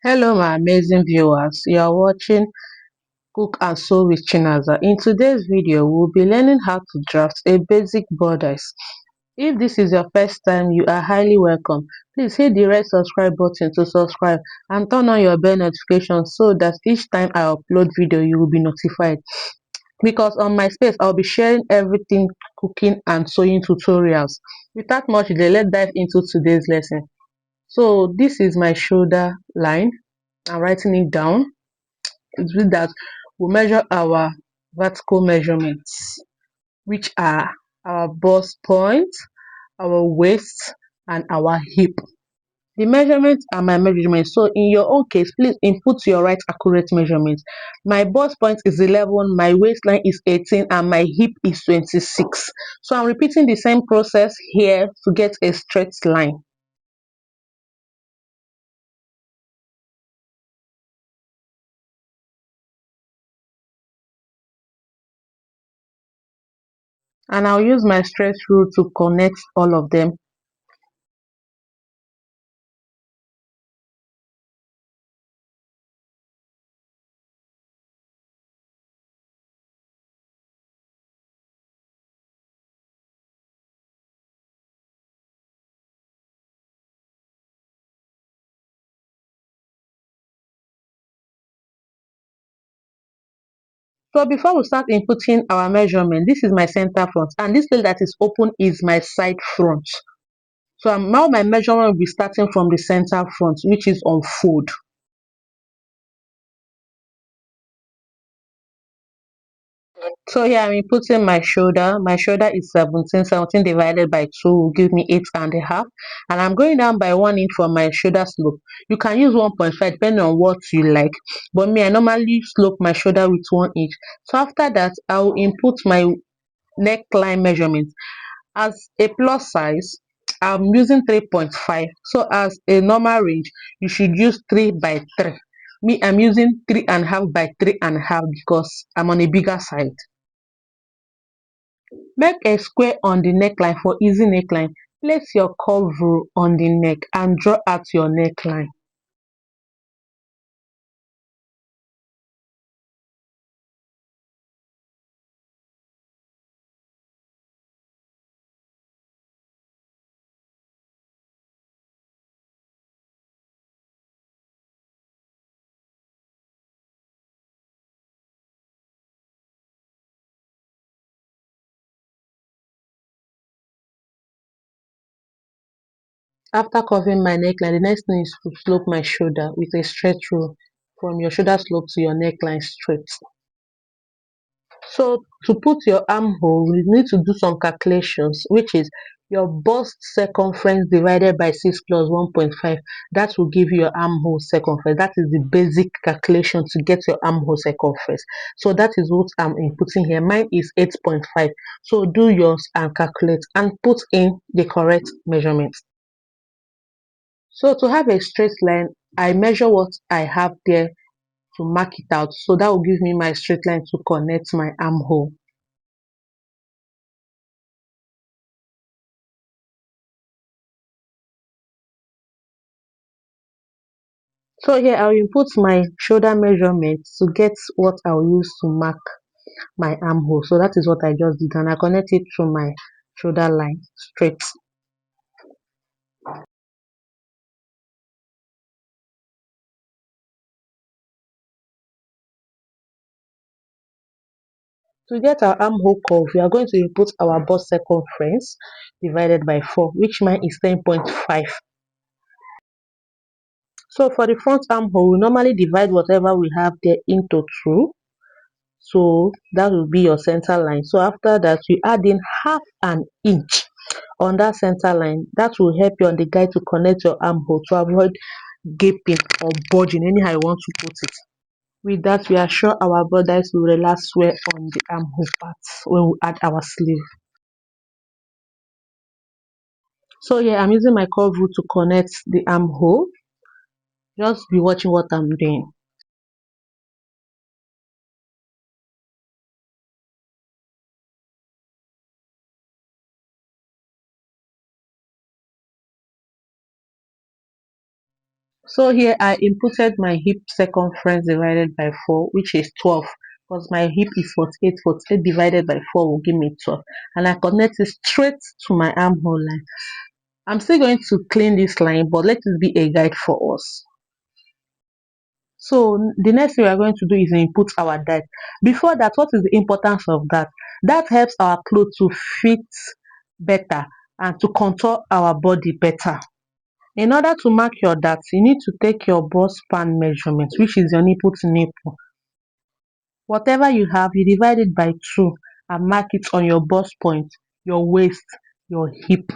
Hello, my amazing viewers. You are watching Cook and Sew with Chinaza. In today's video, we'll be learning how to draft a basic bodice. If this is your first time, you are highly welcome. Please hit the red subscribe button to subscribe and turn on your bell notification so that each time I upload video, you will be notified. Because on my space, I'll be sharing everything cooking and sewing tutorials. Without much delay, let's dive into today's lesson. So this is my shoulder line. I'm writing it down. It's with that we measure our vertical measurements, which are our bust point, our waist, and our hip. The measurements are my measurements. So in your own case, please input your right accurate measurements. My bust point is 11, my waistline is 18, and my hip is 26. So I'm repeating the same process here to get a straight line. And I'll use my straight rule to connect all of them. So before we start inputting our measurement, this is my center front, and this place that is open is my side front. So now my measurement will be starting from the center front, which is on fold. So here I'm inputting my shoulder. My shoulder is 17. 17 divided by 2 will give me 8.5. And I'm going down by 1 inch for my shoulder slope. You can use 1.5 depending on what you like. But me, I normally slope my shoulder with 1 inch. So after that, I will input my neckline measurement. As a plus size, I'm using 3.5. So as a normal range, you should use 3 by 3. Me, I'm using 3.5 by 3.5 because I'm on a bigger side. Make a square on the neckline for easy neckline. Place your curve rule on the neck and draw out your neckline. After curving my neckline, the next thing is to slope my shoulder with a straight rule from your shoulder slope to your neckline straight. So to put your armhole, we need to do some calculations, which is your bust circumference divided by 6 plus 1.5. That will give you your armhole circumference. That is the basic calculation to get your armhole circumference. So that is what I'm inputting here. Mine is 8.5. So do yours and calculate and put in the correct measurement. So to have a straight line, I measure what I have there to mark it out. So that will give me my straight line to connect my armhole. So here I'll input my shoulder measurement to get what I'll use to mark my armhole. So that is what I just did, and I connect it to my shoulder line straight. To get our armhole curve, we are going to input our bust circumference divided by 4, which mine is 10.5. So for the front armhole, we normally divide whatever we have there into 2. So that will be your center line. So after that, you add in half an inch on that center line. That will help you on the guide to connect your armhole to avoid gaping or bulging anyhow you want to put it. With that, we are sure our bodice will relax well on the armhole parts when we add our sleeve. So here I'm using my curve rule to connect the armhole. Just be watching what I'm doing. So here I inputted my hip circumference divided by 4, which is 12, because my hip is 48. 48 divided by 4 will give me 12, and I connect it straight to my armhole line. I'm still going to clean this line, but let it be a guide for us. So the next thing we are going to do is input our dart. Before that, what is the importance of that? That helps our clothes to fit better and to contour our body better. In order to mark your dart, you need to take your bust span measurement, which is your nipple to nipple. Whatever you have, you divide it by 2 and mark it on your bust point, your waist, your hip,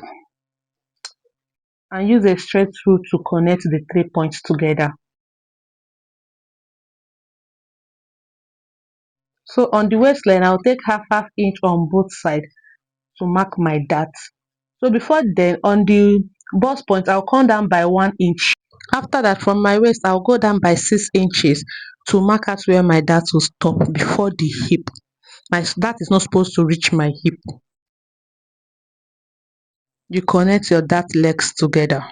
and use a straight rule to connect the 3 points together. So on the waistline, I'll take half inch on both sides to mark my dart. So before then, on the bust point, I'll come down by 1 inch. After that, from my waist, I'll go down by 6 inches to mark out where my dart will stop before the hip. My dart is not supposed to reach my hip. You connect your dart legs together.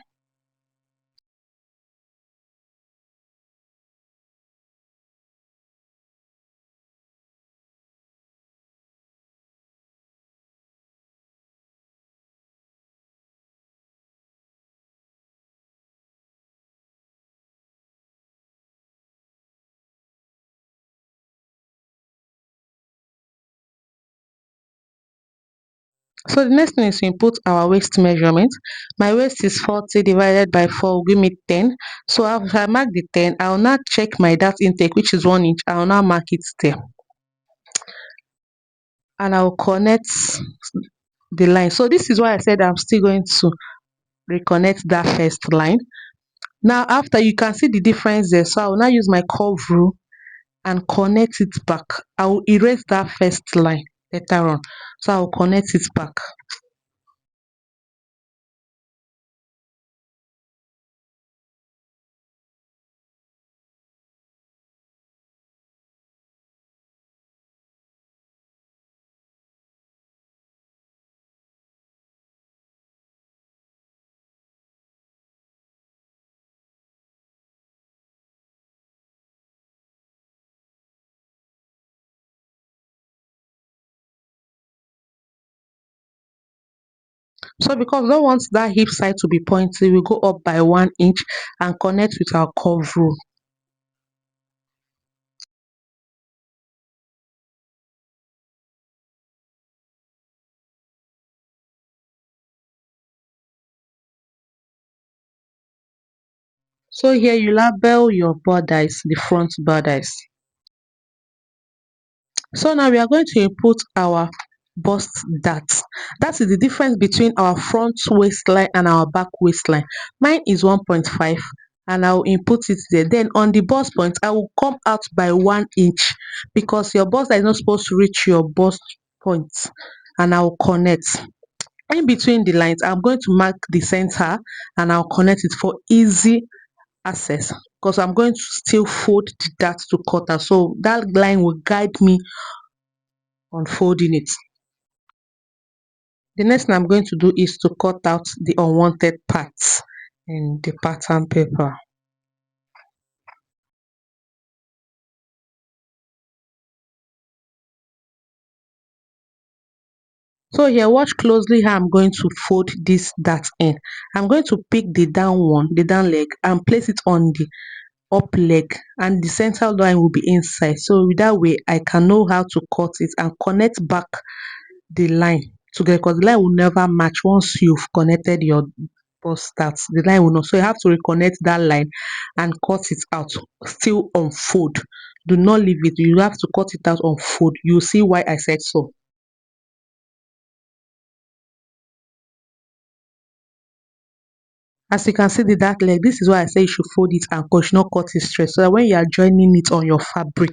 So the next thing is to input our waist measurement. My waist is 40 divided by 4 will give me 10. So after I mark the 10, I will now check my dart intake, which is 1 inch. I will now mark it there. And I will connect the line. So this is why I said I'm still going to reconnect that first line. Now after, you can see the difference there. So I will now use my curve rule and connect it back. I will erase that first line later on. So I will connect it back. So because we don't want that hip side to be pointy, we go up by 1 inch and connect with our curve rule. So here you label your bodice, the front bodice. So now we are going to input our bust dart. That is the difference between our front waistline and our back waistline. Mine is 1.5 and I will input it there. Then on the bust point, I will come out by 1 inch because your bust is not supposed to reach your bust point, and I will connect. In between the lines, I'm going to mark the center and I'll connect it for easy access, because I'm going to still fold the dart to cut out. So that line will guide me on folding it. The next thing I'm going to do is to cut out the unwanted parts in the pattern paper. So here, watch closely how I'm going to fold this dart in. I'm going to pick the down one, the down leg, and place it on the up leg, and the center line will be inside. So that way I can know how to cut it and connect back the line together, because the line will never match once you've connected your bust dart. The line will not. So you have to reconnect that line and cut it out. Still unfold. Do not leave it. You have to cut it out, unfold. You'll see why I said so. As you can see the dark leg, this is why I say you should fold it and you should not cut it straight, so that when you are joining it on your fabric,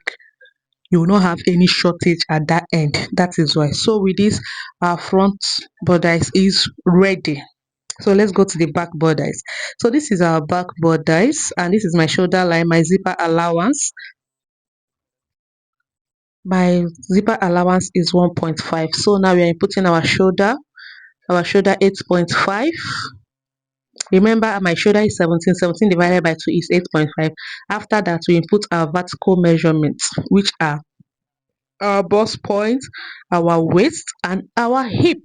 you will not have any shortage at that end. That is why. So with this, our front bodice is ready. So let's go to the back bodice. So this is our back bodice, and this is my shoulder line, my zipper allowance. My zipper allowance is 1.5. So now we are inputting our shoulder 8.5. Remember, my shoulder is 17. 17 divided by 2 is 8.5. After that, we input our vertical measurements, which are our bust point, our waist, and our hip.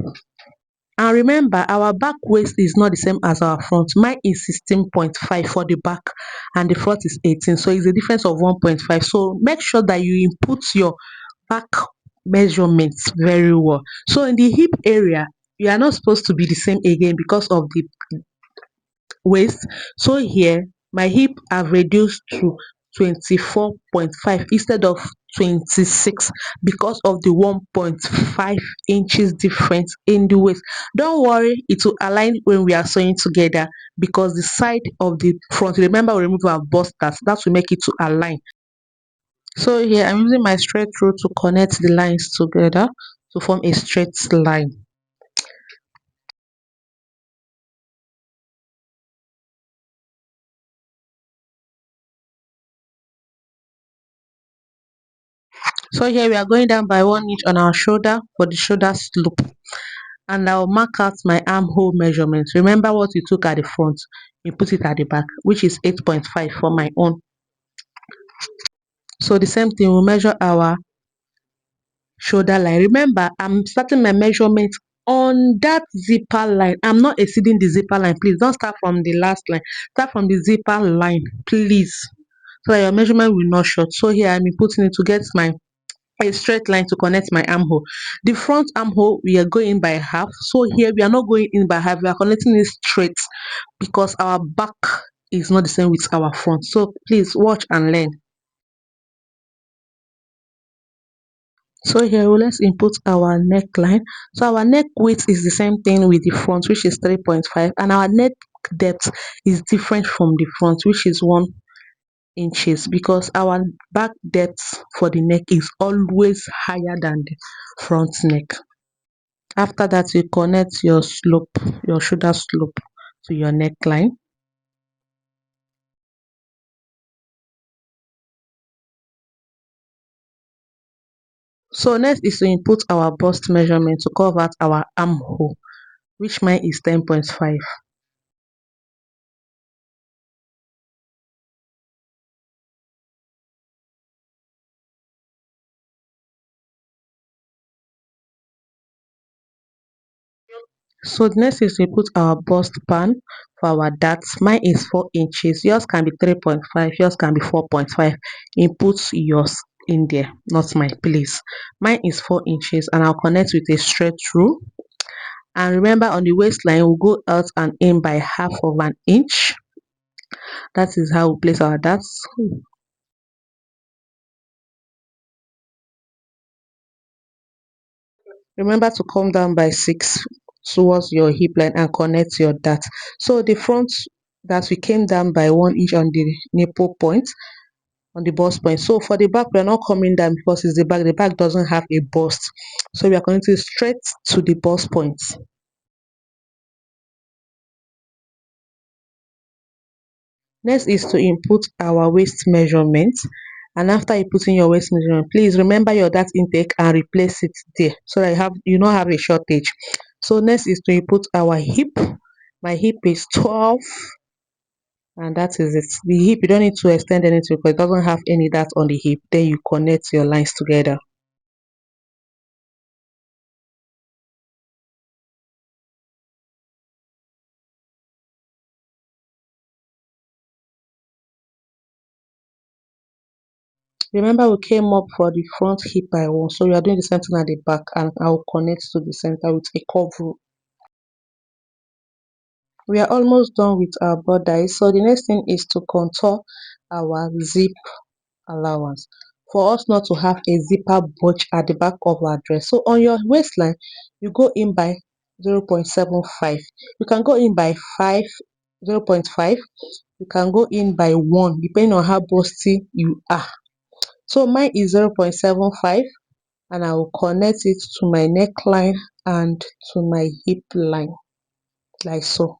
And remember, our back waist is not the same as our front. Mine is 16.5 for the back, and the front is 18. So it's a difference of 1.5. So make sure that you input your back measurements very well. So in the hip area, you are not supposed to be the same again because of the waist. So here my hip have reduced to 24.5 instead of 26 because of the 1.5 inches difference in the waist. Don't worry, it will align when we are sewing together because the side of the front, remember, we remove our busters, that will make it to align. So here I'm using my straight rule to connect the lines together to form a straight line. So here we are going down by 1 inch on our shoulder for the shoulder slope, and I'll mark out my armhole measurement. Remember what you took at the front, you put it at the back, which is 8.5 for my own. So the same thing, we'll measure our shoulder line. Remember, I'm starting my measurement on that zipper line. I'm not exceeding the zipper line. Please don't start from the last line. Start from the zipper line, please, so that your measurement will not short. So here I'm putting it to get my a straight line to connect my armhole. The front armhole, we are going by half. So here we are not going in by half, we are connecting it straight because our back is not the same with our front. So please watch and learn. So here let's input our neckline. So our neck width is the same thing with the front, which is 3.5, and our neck depth is different from the front, which is 1 inches, because our back depth for the neck is always higher than the front neck. After that, you connect your slope, your shoulder slope, to your neckline. So next is to input our bust measurement to cover out our armhole, which mine is 10.5. So next is to put our bust pan for our dart. Mine is 4 inches. Yours can be 3.5. Yours can be 4.5. Input yours in there, not mine, please. Mine is 4 inches, and I'll connect with a straight rule. And remember, on the waistline, we'll go out and in by half of an inch. That is how we place our darts. Remember to come down by 6 towards your hip line and connect your dart. So the front that we came down by 1 inch on the nipple point, on the bust point. So for the back, we are not coming down because it's the back. The back doesn't have a bust. So we are connecting straight to the bust point. Next is to input our waist measurement. And after you put in your waist measurement, please remember your dart intake and replace it there so that you don't have a shortage. So next is to input our hip. My hip is 12, and that is it. The hip, you don't need to extend anything because it doesn't have any dart on the hip. Then you connect your lines together. Remember, we came up for the front hip by 1, so we are doing the same thing at the back, and I'll connect to the center with a curve rule. We are almost done with our bodice. So the next thing is to contour our zip allowance for us not to have a zipper bulge at the back of our dress. So on your waistline, you go in by 0.75. You can go in by 5, 0.5. You can go in by 1, depending on how busty you are. So mine is 0.75, and I will connect it to my neckline and to my hip line, like so.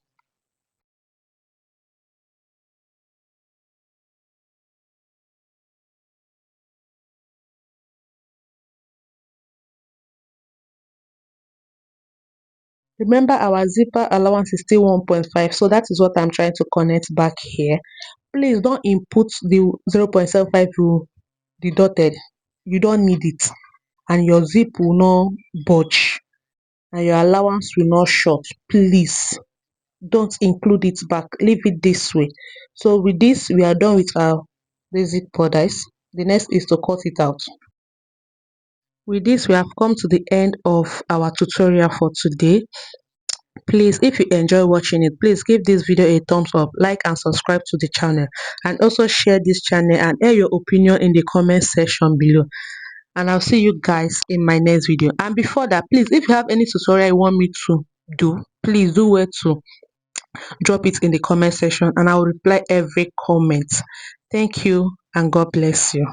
Remember, our zipper allowance is still 1.5, so that is what I'm trying to connect back here. Please don't input the 0.75 you deducted. You don't need it, and your zip will not budge, and your allowance will not short. Please don't include it back, leave it this way. So with this, we are done with our basic bodice. The next is to cut it out. With this, we have come to the end of our tutorial for today. Please, if you enjoy watching it, please give this video a thumbs up, like and subscribe to the channel, and also share this channel and air your opinion in the comment section below. And I'll see you guys in my next video. And before that, please, if you have any tutorial you want me to do, please do where to drop it in the comment section, and I will reply every comment. Thank you, and God bless you.